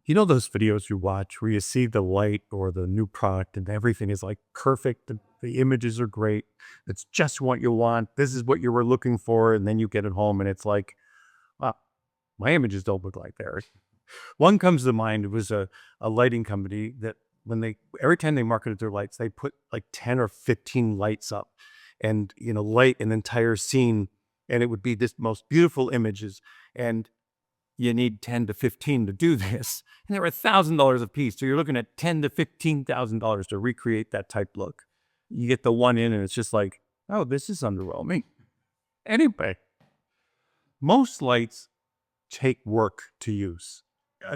You know those videos you watch where you see the light or the new product and everything is like perfect. The images are great. It's just what you want. This is what you were looking for. And then you get it home and it's like, wow, my images don't look like theirs. One comes to mind. It was a lighting company that every time they marketed their lights, they put like 10 or 15 lights up and, light an entire scene. And it would be this most beautiful images. And you need 10 to 15 to do this. And they're $1,000 a piece. So you're looking at $10 to $15,000 to recreate that type look. You get the one in and it's just like, oh, this is underwhelming. Anyway, most lights take work to use.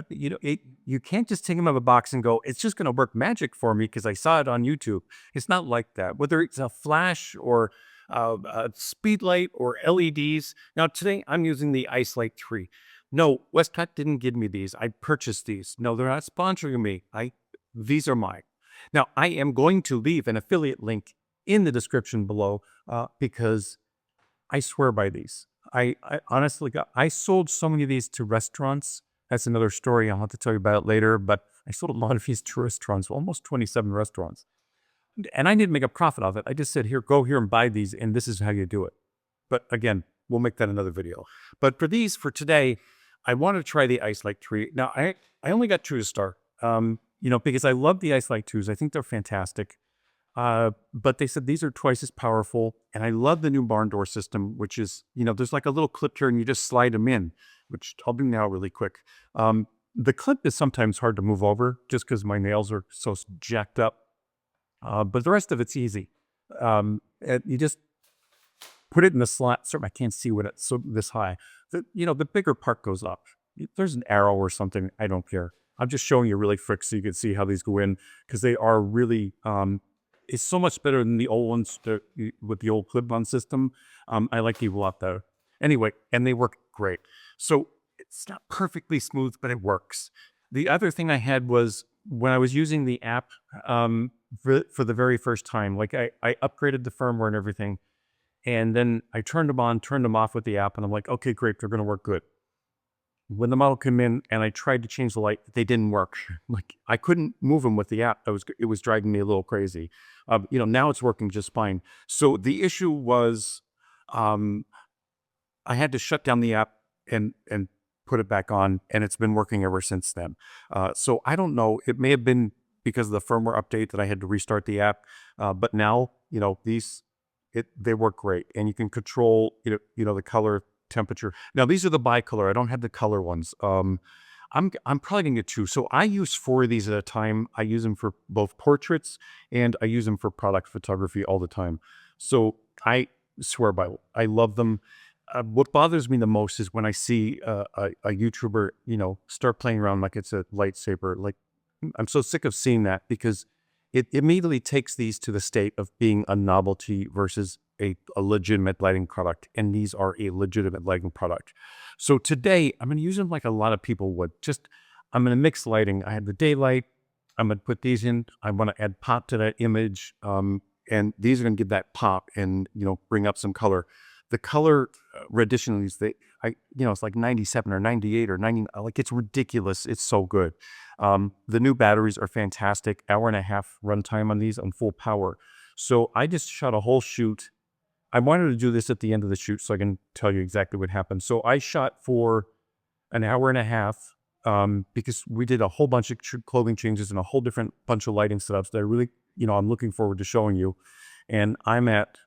You can't just take them out of a box and go, it's just going to work magic for me because I saw it on YouTube. It's not like that. Whether it's a flash or a speed light or LEDs. Now, today I'm using the IceLight 3. No, Westcott didn't give me these. I purchased these. No, they're not sponsoring me. These are mine. Now, I am going to leave an affiliate link in the description below because I swear by these. I honestly I sold so many of these to restaurants. That's another story. I'll have to tell you about it later. But I sold a lot of these to restaurants, almost 27 restaurants. And I didn't make a profit off it. I just said, here, go here and buy these. And this is how you do it. But again, we'll make that another video. But for today, I want to try the IceLight 3. Now, I only got 2 to start, because I love the IceLight 2s. I think they're fantastic. But they said these are twice as powerful. And I love the new barn door system, which is, there's like a little clip here and you just slide them in, which I'll do now really quick. The clip is sometimes hard to move over just because my nails are so jacked up. But the rest of it's easy. And you just put it in the slot. Sorry, I can't see what it's so this high. The bigger part goes up. If there's an arrow or something, I don't care. I'm just showing you really quick so you can see how these go in because they are really, it's so much better than the old ones with the old clip-on system. I like these a lot better. Anyway, and they work great. So it's not perfectly smooth, but it works. The other thing I had was when I was using the app for the very first time, like I upgraded the firmware and everything. And then I turned them on, turned them off with the app, and I'm like, okay, great, they're going to work good. When the model came in and I tried to change the light, they didn't work. Like I couldn't move them with the app. It was driving me a little crazy. Now it's working just fine. So the issue was, I had to shut down the app and put it back on, and it's been working ever since then. So I don't know. It may have been because of the firmware update that I had to restart the app. But now, they work great, and you can control, the color, temperature. Now these are the bicolor. I don't have the color ones. I'm probably gonna get 2. So I use 4 of these at a time. I use them for both portraits and I use them for product photography all the time. So I swear by it. I love them. What bothers me the most is when I see a YouTuber, start playing around like it's a lightsaber. Like I'm so sick of seeing that because it immediately takes these to the state of being a novelty versus a legitimate lighting product. And these are a legitimate lighting product. So today I'm going to use them like a lot of people would. I'm going to mix lighting. I have the daylight. I'm going to put these in. I want to add pop to that image. And these are going to give that pop and, bring up some color. The color rendition of these, it's like 97 or 98 or 90. Like it's ridiculous. It's so good. The new batteries are fantastic. 1.5-hour runtime on these on full power. So I just shot a whole shoot. I wanted to do this at the end of the shoot so I can tell you exactly what happened. So I shot for 1.5 hours because we did a whole bunch of clothing changes and a whole different bunch of lighting setups that I really, I'm looking forward to showing you. And I'm at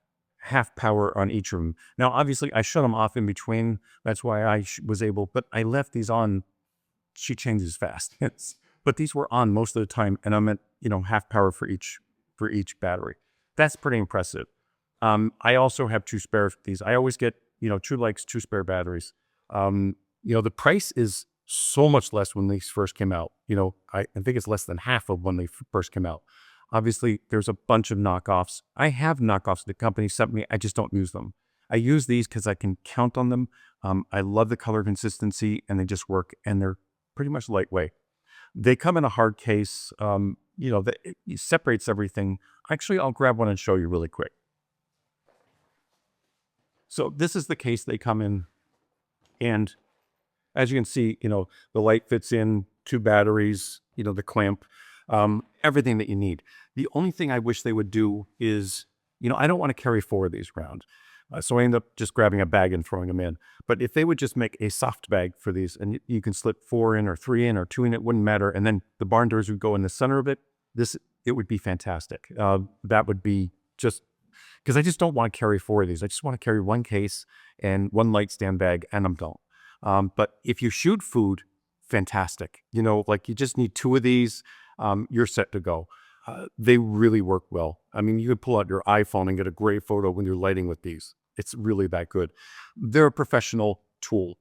half power on each of them. Now, obviously, I shut them off in between. That's why I was able, but I left these on. She changes fast. But these were on most of the time, and I'm at half power for each battery. That's pretty impressive. I also have 2 spares of these. I always get 2 likes, 2 spare batteries. The price is so much less when these first came out. I think it's less than half of when they first came out. Obviously, there's a bunch of knockoffs. I have knockoffs the company sent me. I just don't use them. I use these because I can count on them. I love the color consistency, and they just work, and they're pretty much lightweight. They come in a hard case. It separates everything. Actually, I'll grab one and show you really quick. So this is the case they come in, and as you can see, the light fits in 2 batteries, the clamp, everything that you need. The only thing I wish they would do is, I don't want to carry 4 of these around. So I end up just grabbing a bag and throwing them in. But if they would just make a soft bag for these, and you can slip 4 in or 3 in or 2 in, it wouldn't matter. And then the barn doors would go in the center of it. It would be fantastic. That would be just because I just don't want to carry 4 of these. I just want to carry 1 case and 1 light stand bag, and I'm done. But if you shoot food, fantastic. Like you just need 2 of these, you're set to go. They really work well. I mean, you could pull out your iPhone and get a great photo when you're lighting with these. It's really that good. They're a professional tool.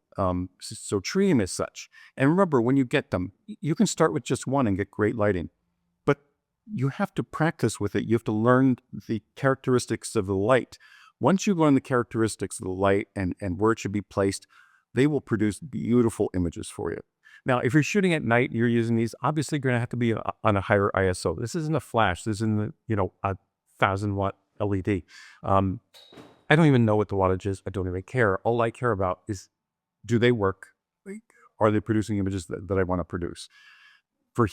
So treat them as such. And remember, when you get them, you can start with just 1 and get great lighting. But you have to practice with it. You have to learn the characteristics of the light. Once you learn the characteristics of the light and where it should be placed, they will produce beautiful images for you. Now, if you're shooting at night, you're using these, obviously you're going to have to be on a higher ISO. This isn't a flash. This isn't, a 1,000-watt LED. I don't even know what the wattage is. I don't even care. All I care about is, do they work? Are they producing images that I want to produce? For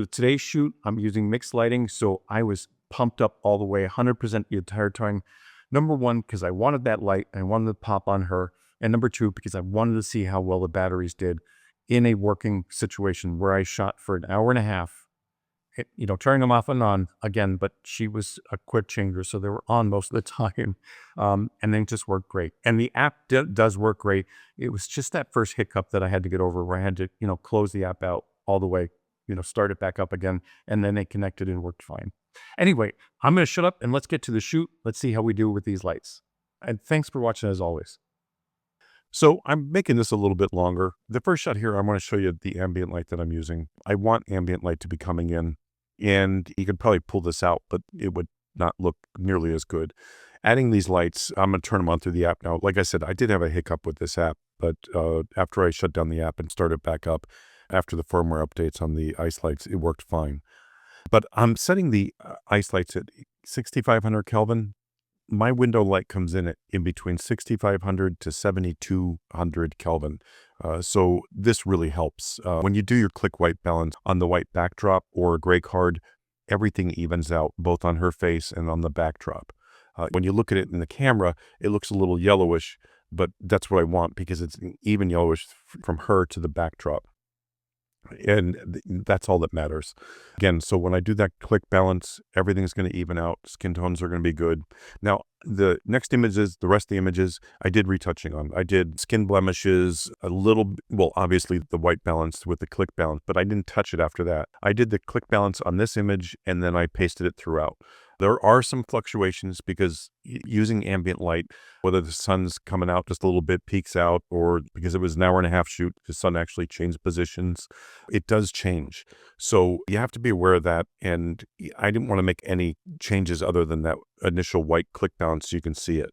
today's shoot, I'm using mixed lighting. So I was pumped up all the way, 100% the entire time. Number 1, because I wanted that light. I wanted to pop on her. And number 2, because I wanted to see how well the batteries did in a working situation where I shot for an hour and a half, turning them off and on again, but she was a quick changer. So they were on most of the time. And then just worked great. And the app does work great. It was just that first hiccup that I had to get over where I had to, close the app out all the way, start it back up again. And then they connected and worked fine. Anyway, I'm going to shut up and let's get to the shoot. Let's see how we do with these lights. And thanks for watching as always. So I'm making this a little bit longer. The first shot here, I want to show you the ambient light that I'm using. I want ambient light to be coming in, and you could probably pull this out, but it would not look nearly as good. Adding these lights, I'm going to turn them on through the app now. Like I said, I did have a hiccup with this app, but after I shut down the app and started back up, after the firmware updates on the ice lights, it worked fine. But I'm setting the ice lights at 6,500 Kelvin. My window light comes in between 6,500 to 7,200 Kelvin. So this really helps. When you do your click white balance on the white backdrop or a gray card, everything evens out both on her face and on the backdrop. When you look at it in the camera, it looks a little yellowish, but that's what I want because it's an even yellowish from her to the backdrop. And that's all that matters. Again, so when I do that click balance, everything's going to even out. Skin tones are going to be good. Now, the next images, the rest of the images, I did retouching on. I did skin blemishes, obviously the white balance with the click balance, but I didn't touch it after that. I did the click balance on this image, and then I pasted it throughout. There are some fluctuations because using ambient light, whether the sun's coming out just a little bit, peaks out, or because it was an hour and a half shoot, the sun actually changed positions. It does change. So you have to be aware of that. And I didn't want to make any changes other than that initial white click balance so you can see it.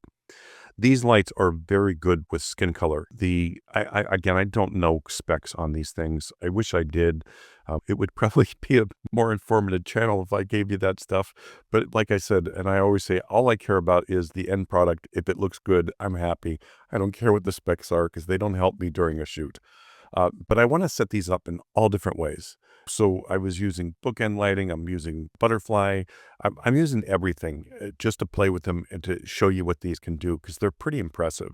These lights are very good with skin color. Again, I don't know specs on these things. I wish I did. It would probably be a more informative channel if I gave you that stuff. But like I said, and I always say, all I care about is the end product. If it looks good, I'm happy. I don't care what the specs are because they don't help me during a shoot. But I want to set these up in all different ways. So I was using bookend lighting. I'm using butterfly. I'm using everything just to play with them and to show you what these can do because they're pretty impressive.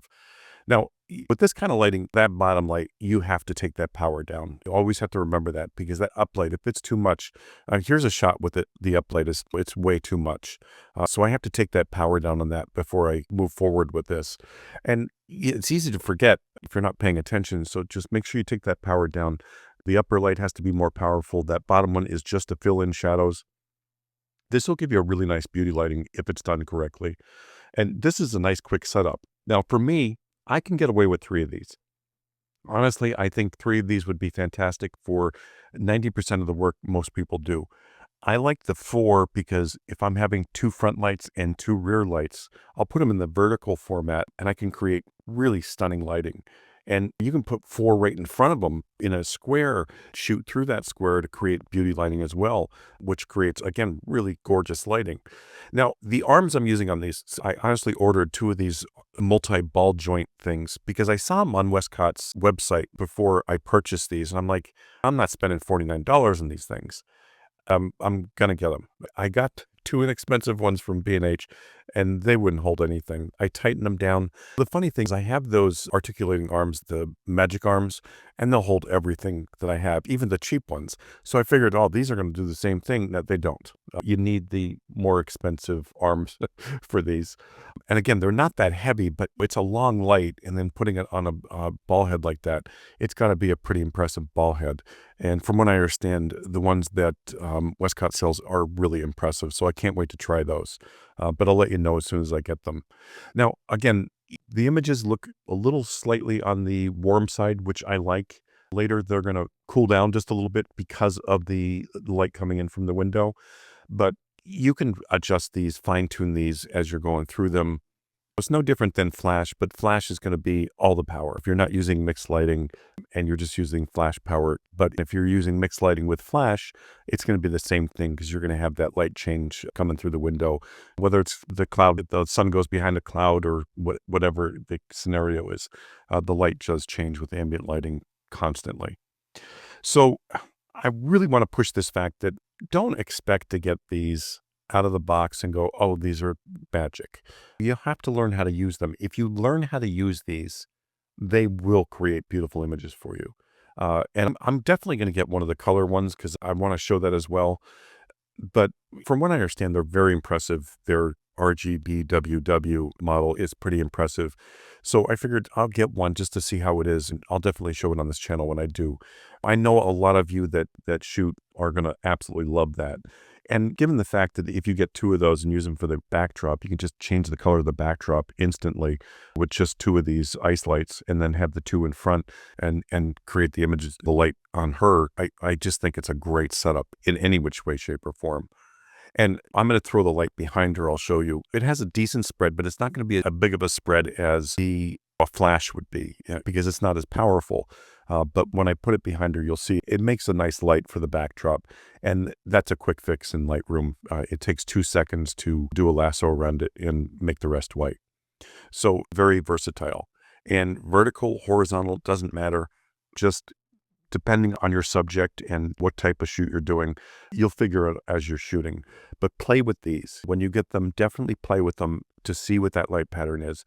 Now, with this kind of lighting, that bottom light, you have to take that power down. You always have to remember that because that uplight, if it's too much, here's a shot with it. The uplight it's way too much. So I have to take that power down on that before I move forward with this. And it's easy to forget if you're not paying attention. So just make sure you take that power down. The upper light has to be more powerful. That bottom one is just to fill in shadows. This will give you a really nice beauty lighting if it's done correctly. And this is a nice quick setup. Now for me, I can get away with 3 of these. Honestly, I think 3 of these would be fantastic for 90% of the work most people do. I like the 4 because if I'm having 2 front lights and 2 rear lights, I'll put them in the vertical format and I can create really stunning lighting. And you can put 4 right in front of them in a square, shoot through that square to create beauty lighting as well, which creates, again, really gorgeous lighting. Now, the arms I'm using on these, I honestly ordered 2 of these multi-ball joint things because I saw them on Westcott's website before I purchased these. And I'm like, I'm not spending $49 on these things. I'm gonna get them. I got 2 inexpensive ones from B&H, and they wouldn't hold anything. I tightened them down. The funny thing is I have those articulating arms, the magic arms, and they'll hold everything that I have, even the cheap ones. So I figured, oh, these are gonna do the same thing. That they don't. You need the more expensive arms for these. And again, they're not that heavy, but it's a long light, and then putting it on a ball head like that, it's gotta be a pretty impressive ball head. And from what I understand, the ones that Westcott sells are really impressive. So I can't wait to try those. But I'll let you know as soon as I get them. Now, again, the images look a little slightly on the warm side, which I like. Later, they're going to cool down just a little bit because of the light coming in from the window. But you can adjust these, fine tune these as you're going through them. It's no different than flash, but flash is going to be all the power. If you're not using mixed lighting and you're just using flash power, but if you're using mixed lighting with flash, it's going to be the same thing because you're going to have that light change coming through the window, whether it's the cloud, the sun goes behind a cloud or whatever the scenario is. The light does change with ambient lighting constantly. So I really want to push this fact that don't expect to get these out of the box and go, oh, these are magic. You have to learn how to use them. If you learn how to use these, they will create beautiful images for you. And I'm definitely going to get one of the color ones because I want to show that as well. But from what I understand, they're very impressive. Their RGBWW model is pretty impressive. So I figured I'll get one just to see how it is, and I'll definitely show it on this channel when I do. I know a lot of you that shoot are going to absolutely love that. And given the fact that if you get 2 of those and use them for the backdrop, you can just change the color of the backdrop instantly with just 2 of these ice lights and then have the 2 in front and create the images, the light on her. I just think it's a great setup in any which way, shape, or form. And I'm going to throw the light behind her. I'll show you. It has a decent spread, but it's not going to be a big of a spread as a flash would be because it's not as powerful. But when I put it behind her, you'll see it makes a nice light for the backdrop. And that's a quick fix in Lightroom. It takes 2 seconds to do a lasso around it and make the rest white. So very versatile. And vertical, horizontal, doesn't matter. Just depending on your subject and what type of shoot you're doing, you'll figure it as you're shooting. But play with these. When you get them, definitely play with them to see what that light pattern is.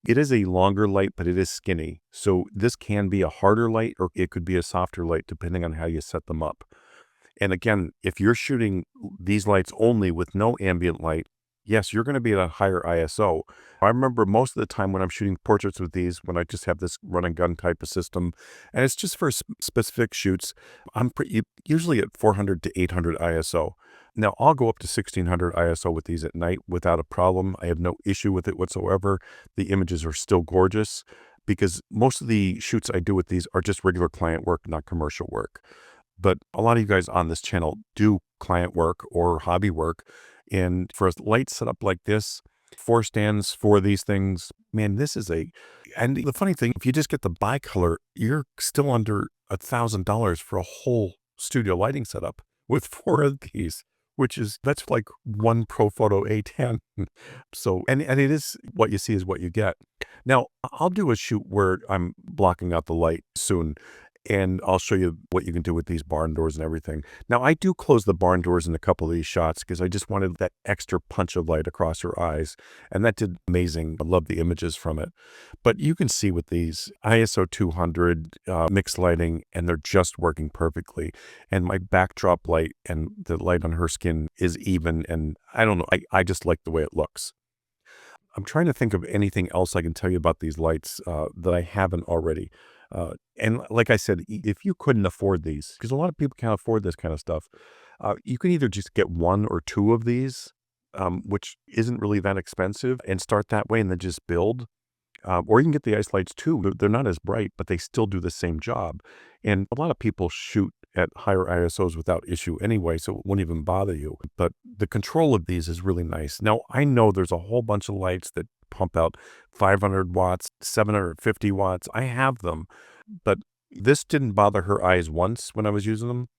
It is a longer light, but it is skinny. So this can be a harder light or it could be a softer light depending on how you set them up. And again, if you're shooting these lights only with no ambient light, yes, you're going to be at a higher ISO. I remember most of the time when I'm shooting portraits with these, when I just have this run and gun type of system, and it's just for specific shoots, I'm usually at 400 to 800 ISO. Now, I'll go up to 1600 ISO with these at night without a problem. I have no issue with it whatsoever. The images are still gorgeous because most of the shoots I do with these are just regular client work, not commercial work. But a lot of you guys on this channel do client work or hobby work. And for a light setup like this, 4 stands for these things, man, and the funny thing, if you just get the bicolor, you're still under $1,000 for a whole studio lighting setup with 4 of these, that's like one Profoto A10. So, and it is what you see is what you get. Now, I'll do a shoot where I'm blocking out the light soon. And I'll show you what you can do with these barn doors and everything. Now, I do close the barn doors in a couple of these shots because I just wanted that extra punch of light across her eyes. And that did amazing. I love the images from it. But you can see with these ISO 200 mixed lighting, and they're just working perfectly. And my backdrop light and the light on her skin is even. And I don't know, I just like the way it looks. I'm trying to think of anything else I can tell you about these lights that I haven't already. And like I said, if you couldn't afford these, because a lot of people can't afford this kind of stuff, you can either just get 1 or 2 of these, which isn't really that expensive, and start that way and then just build. Or you can get the ice lights too. They're not as bright, but they still do the same job. And a lot of people shoot at higher ISOs without issue anyway, so it wouldn't even bother you. But the control of these is really nice. Now, I know there's a whole bunch of lights that pump out 500 watts, 750 watts. I have them, but this didn't bother her eyes once when I was using them.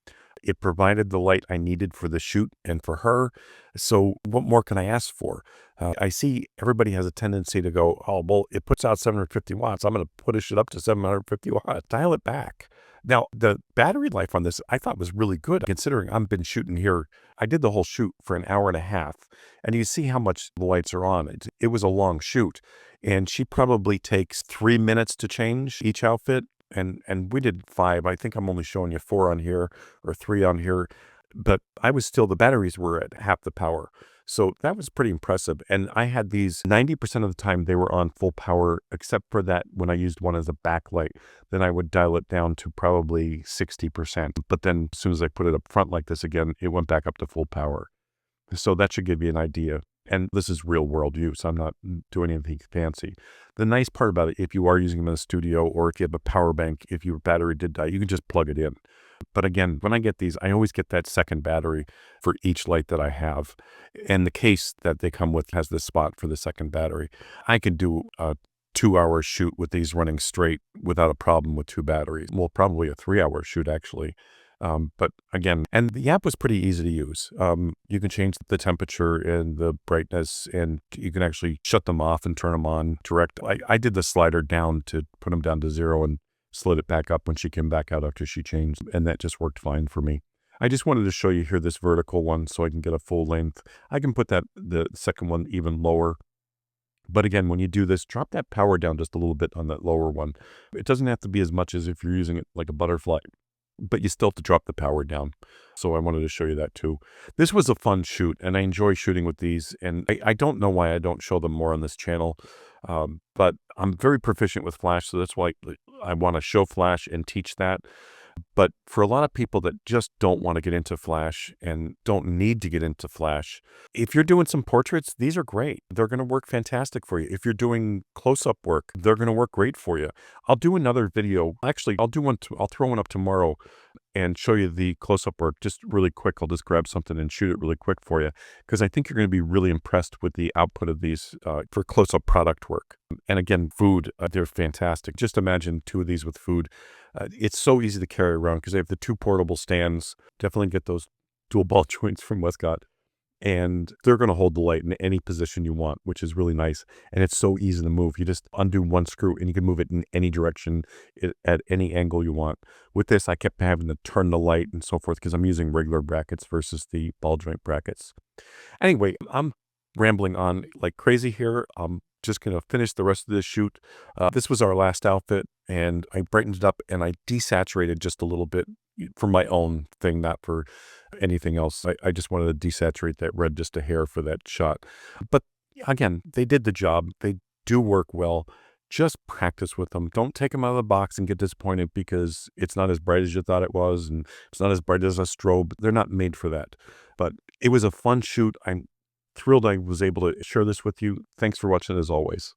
It provided the light I needed for the shoot and for her. So what more can I ask for? I see everybody has a tendency to go, oh, well, it puts out 750 watts. I'm going to push it up to 750 watts. Dial it back. Now, the battery life on this I thought was really good considering I've been shooting here. I did the whole shoot for an hour and a half, and you see how much the lights are on. It was a long shoot, and she probably takes 3 minutes to change each outfit. And we did 5. I think I'm only showing you 4 on here or 3 on here, but the batteries were at half the power. So that was pretty impressive. And I had these 90% of the time they were on full power, except for that when I used one as a backlight, then I would dial it down to probably 60%. But then as soon as I put it up front like this again, it went back up to full power. So that should give you an idea. And this is real world use. I'm not doing anything fancy. The nice part about it, if you are using them in a studio or if you have a power bank, if your battery did die, you can just plug it in. But again, when I get these, I always get that second battery for each light that I have. And the case that they come with has this spot for the second battery. I could do a 2-hour shoot with these running straight without a problem with 2 batteries. Well, probably a 3-hour shoot actually. But again, and the app was pretty easy to use. You can change the temperature and the brightness, and you can actually shut them off and turn them on direct. I did the slider down to put them down to 0 and slid it back up when she came back out after she changed, and that just worked fine for me. I just wanted to show you here this vertical one so I can get a full length. I can put the second one even lower. But again, when you do this, drop that power down just a little bit on that lower one. It doesn't have to be as much as if you're using it like a butterfly, but you still have to drop the power down. So I wanted to show you that too. This was a fun shoot, and I enjoy shooting with these, and I don't know why I don't show them more on this channel, but I'm very proficient with Flash, so that's why I want to show Flash and teach that. But for a lot of people that just don't want to get into Flash and don't need to get into Flash, if you're doing some portraits, these are great. They're going to work fantastic for you. If you're doing close-up work, they're going to work great for you. I'll do another video. Actually, I'll throw one up tomorrow and show you the close-up work just really quick. I'll just grab something and shoot it really quick for you because I think you're going to be really impressed with the output of these for close-up product work. And again, food, they're fantastic. Just imagine 2 of these with food. It's so easy to carry around because they have the 2 portable stands. Definitely get those dual ball joints from Westcott. And they're going to hold the light in any position you want, which is really nice. And it's so easy to move. You just undo one screw and you can move it in any direction at any angle you want. With this, I kept having to turn the light and so forth because I'm using regular brackets versus the ball joint brackets. Anyway, I'm rambling on like crazy here. I'm just going to finish the rest of this shoot. This was our last outfit, and I brightened it up and I desaturated just a little bit for my own thing, not for anything else. I just wanted to desaturate that red just a hair for that shot. But again, they did the job. They do work well. Just practice with them. Don't take them out of the box and get disappointed because it's not as bright as you thought it was and it's not as bright as a strobe. They're not made for that. But it was a fun shoot. I'm thrilled I was able to share this with you. Thanks for watching as always.